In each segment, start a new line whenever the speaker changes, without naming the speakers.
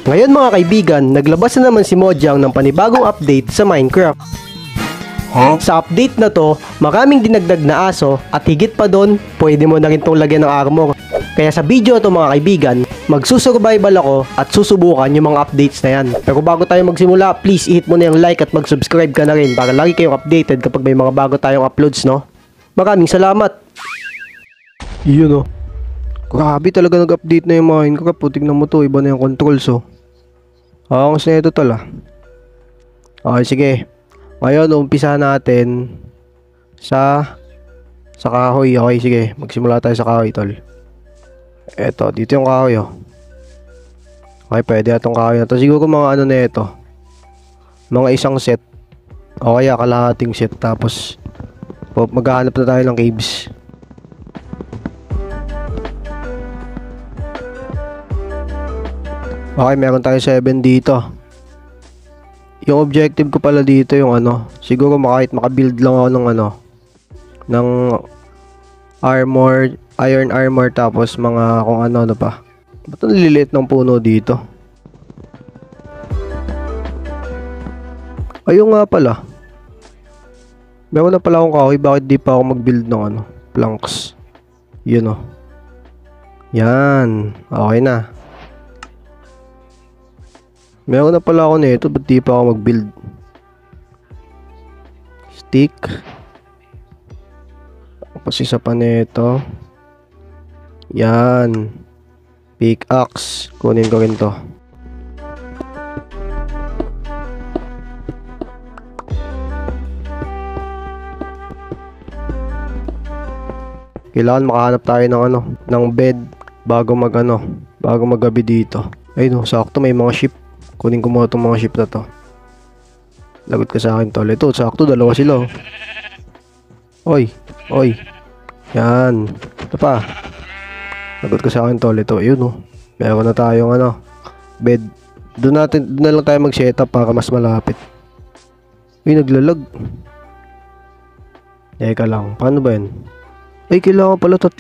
Ngayon mga kaibigan, naglabas na naman si Mojang ng panibagong update sa Minecraft. Sa update na to, maraming dinagdag na aso at higit pa doon, pwede mo na rin itong lagyan ng armor. Kaya sa video to mga kaibigan, magsusurvival ako at susubukan yung mga updates na yan. Pero bago tayo magsimula, please hit mo na yung like at mag-subscribe ka na rin para lagi kayong updated kapag may mga bago tayong uploads, no? Maraming salamat! Yun oh. Grabe talaga nag-update na yung Minecraft. Tignan mo to, iba na yung controls oh. Angos na ito tol ah. Okay, sige. Ngayon, umpisa natin sa kahoy. Okay, sige. Magsimula tayo sa kahoy, tol. Eto, dito yung kahoy, oh. Okay, pwede itong kahoy na to. Siguro mga ano na ito. Mga isang set. O kaya kalahating set. Tapos, maghahanap na tayo ng caves. Okay, meron tayo 7 dito. Yung objective ko pala dito yung ano, siguro kahit makabuild lang ako ng ano, ng armor, iron armor, tapos mga kung ano pa. Ba't ang liliit ng puno dito? Ayun nga pala. Meron na pala akong kahoy, bakit di pa ako mag-build ng ano, planks. Yun oh. Yan, okay na. Meron na pala ako nito, ba't di pa ako mag-build? Stick. Tapos isa pa nito. Yan. Pickaxe. Kunin ko rin to. Kailangan makahanap tayo ng ano, ng bed bago maggabi dito. Ayun, sakto may mga sheep. Kunin ko muna itong mga ship na to. Lagot ka sa akin tol. Ito, sakto, dalawa sila oh. Oy, oy. Yan. Ito pa. Lagot ka sa akin tol. Ito, yun oh. Meron na tayong ano, bed. Doon na lang tayo mag-setup para mas malapit. Uy, naglalag. Teka lang, paano ba yan? Ay, kailangan pala 3.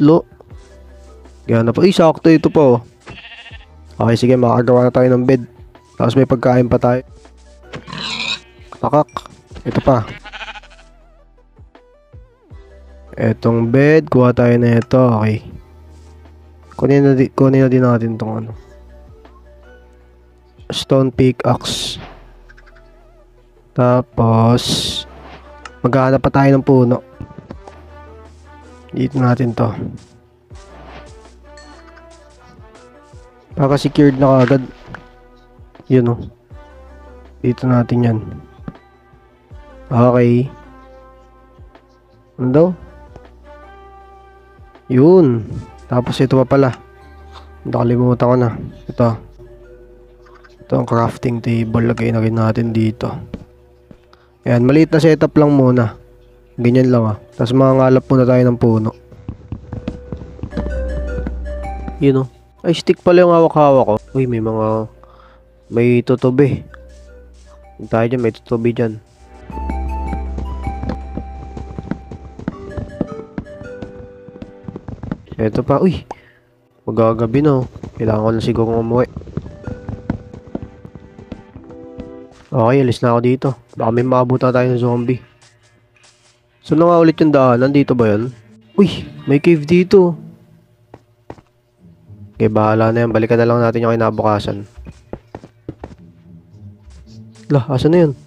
Gana pa. Ay, sakto ito pa oh. Okay, sige, makagawa na tayo ng bed. Tapos may pagkain pa tayo. Pakak. Ito pa. Etong bed. Kuha tayo na ito. Okay. Kunin na din natin itong ano. Stone pickaxe. Tapos maghahanap pa tayo ng puno. Dito natin to. Para secured na kagad. Yun o. Dito natin yan. Okay. Ano daw? Yun. Tapos ito pa pala. Nakalimutan ko na. Ito. Ito ang crafting table. Lagay na rin natin dito. Ayan. Maliit na setup lang muna. Ganyan lang ah. Tapos mangangalap muna tayo ng puno. Yun o. Ay, stick pala yung hawak-hawak ko. Uy, may tutubi. Tayo dyan, may tutubi dyan. Ito pa, uy. Magagabi na. Kailangan ko na siguro umuwi. Okay, alis na ako dito. Baka may maabutan tayo ng zombie. So na nga ulit yung daanan. Dito ba yun? Uy, may cave dito. Okay, bahala na yan. Balikan na lang natin yung kinabukasan. Lah, asa na yun?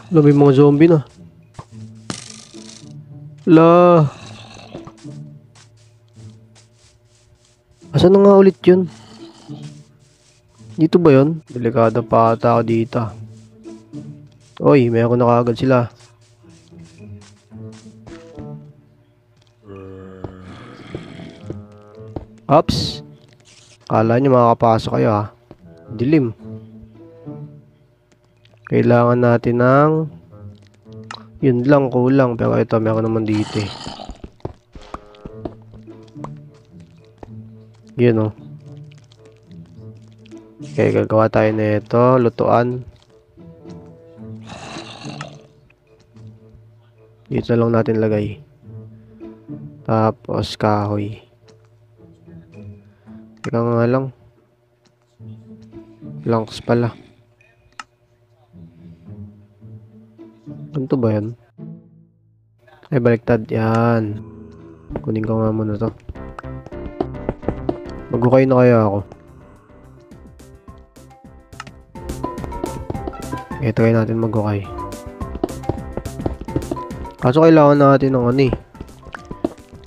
Lah, may mga zombie na. Lah. Asa na nga ulit yun? Dito ba yun? Delikado pa ata ako dito. Oy, meron na kagad sila. Ops. Kala nyo makakapasok kayo ha. Dilim. Kailangan natin ng yun lang, kulang. Pero ito, meron naman dito eh. Yun oh. Okay, gagawa tayo na ito. Lutuan. Dito lang natin lagay. Tapos kahoy. Teka nga lang. Planks pala. Ano ba yan? Ay, baliktad. Yan. Kunin ko nga muna to. Mag-ukay na kaya ako. Okay, try natin mag-ukay. Kaso kailangan natin ng ano eh.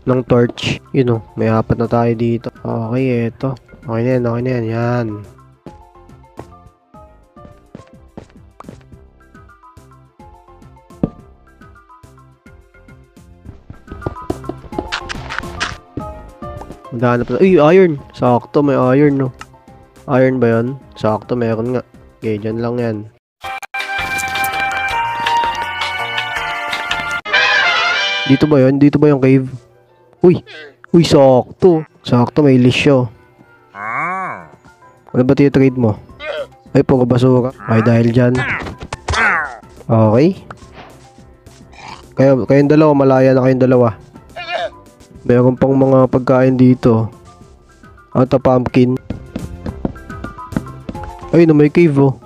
Ng torch. Yun o. May 4 na tayo dito. Okay, eto. Okay na yan, okay na yan. Yan. Maghanap na. Uy, iron. Sakto, may iron, no. Iron ba yan? Sakto, meron nga. Okay, dyan lang yan. Dito ba yan? Dito ba yung cave? Uy! Uy, sakto. Sakto, may list siya. Ano ba trade mo? Ay, puro basura. Ay, dahil dyan. Okay. Kayong dalawa, malaya na kayong dalawa. Meron pang mga pagkain dito. Ata pumpkin. Ay, na may cave oh.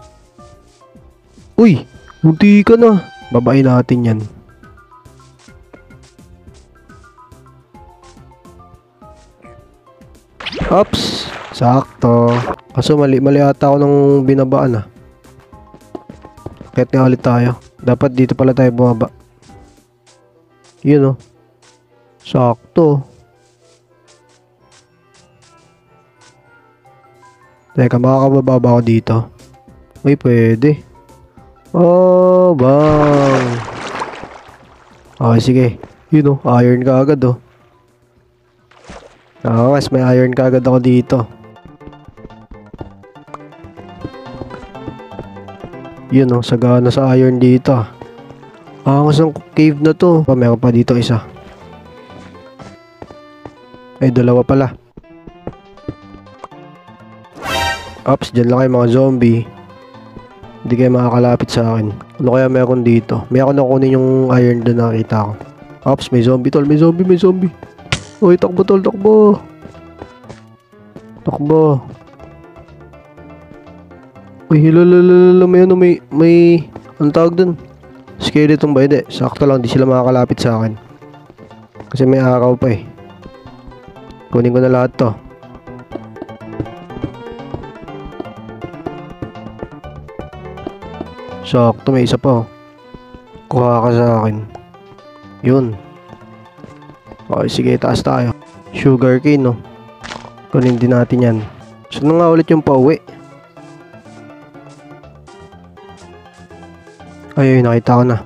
Uy! Munti ka na. Babain natin yan. Oops! Sakto. Kaso mali ata ako nung binabaan ah. Kahit nga ulit tayo. Dapat dito pala tayo bumaba. Yun oh. Sakto. Teka, makakababa ba ako dito? Uy, pwede. Oh, bang. Okay, sige. Yun oh, iron ka agad oh. Mas may iron ka agad ako dito. Yun oh, sagana sa iron dito. Mas ang cave na to. Meron pa dito isa. Ay, 2 pala. Ops, dyan lang kayo mga zombie. Hindi kayo makakalapit sa akin. Ano kaya meron dito? May ako nakunin yung iron doon nakita ko. Ops, may zombie tol. May zombie. Uy, takbo tol, takbo. Takbo. Uy, hilalala. May anong tawag dun? Skeleton ba? Hindi. Sakto lang, di sila makakalapit sa akin. Kasi may araw pa eh. Kunin ko na lahat to. Sakto, may isa pa oh. Kuha ka sa akin. Yun. Okay, sige, taas tayo. Sugar cane, no? Kunin din natin yan. Saan nga ulit yung pauwi? Ay, nakita ko na.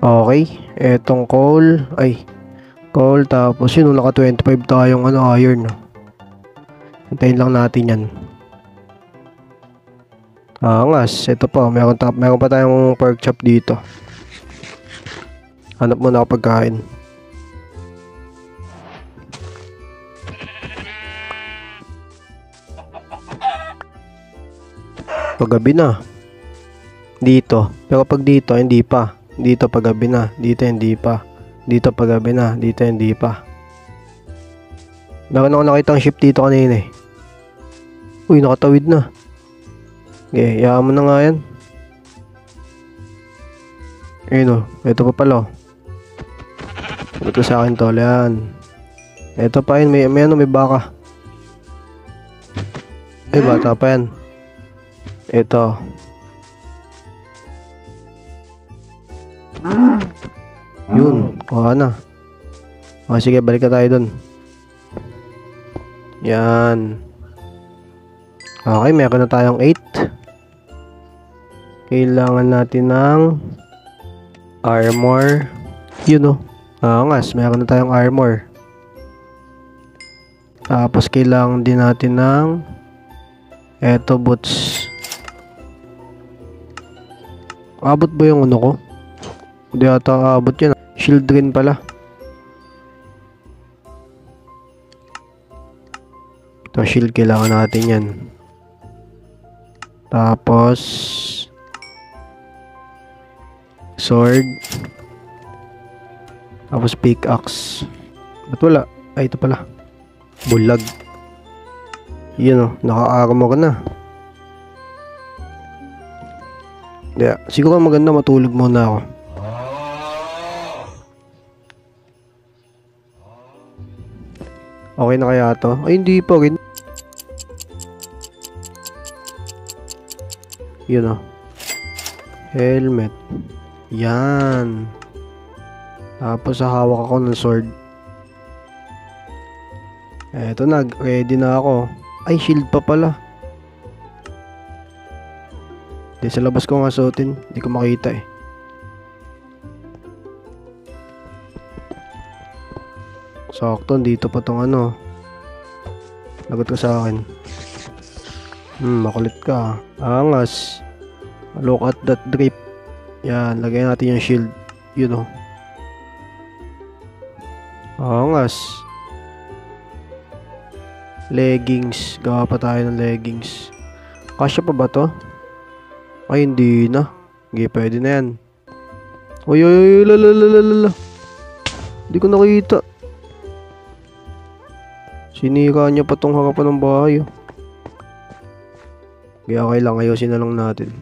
Okay, etong coal. Ay, coal. Tapos yun, naka 25 tayong iron, no? Hintayin lang natin yan. Angas, ito pa, meron pa tayong pork chop dito. Hanap muna ako pagkain. Paggabi na. Dito. Pero pag dito, hindi pa. Dito paggabi na. Dito hindi pa. Dito paggabi na. Dito hindi pa. Meron ako nakitang ship dito kanina eh. Uy, nakatawid na. Okay, hayaan mo na nga yan. Ayun o, ito pa pala o. Ito sa akin tol, yan. Ito pa yun, may baka. Ay, bata pa yan. Ito. Yun, kuha na. O, sige, balik na tayo dun. Yan. Okay, meron na tayong 8. Kailangan natin ng armor. Yun o. Angas, meron na tayong armor. Tapos kailangan din natin ng eto boots. Abot ba yung ano ko? Hindi ata abot yan. Shield rin pala. Ito shield, kailangan natin yan. Tapos sword. Tapos pickaxe. Ba't wala? Ay, ito pala. Bulag. Yun o, naka-armor na. Yeah, siguro maganda matulog muna ako. Okay na kaya to? Ay, hindi pa rin. Yun o. Helmet. Yan. Tapos hawak ako ng sword. Eto na, ready na ako. Ay, shield pa pala. Di sa labas ko nga suotin. Hindi ko makita eh. Sakto, dito pa tong ano. Lagot ka sa akin. Makulit ka. Angas. Look at that drip. Yan, lagay natin yung shield. Yun o. Angas. Leggings. Gawa pa tayo ng leggings. Kasya pa ba to? Ay, hindi na. Hindi, pwede na yan. Uy, lalalala. Hindi ko nakita. Sinira niya pa tong harapan ng bahay. Kaya kailangan ayusin na lang natin.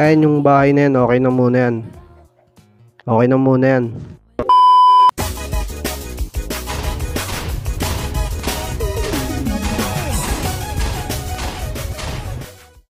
Ayan yung bahay na yan, okay na muna yan. Okay na muna yan.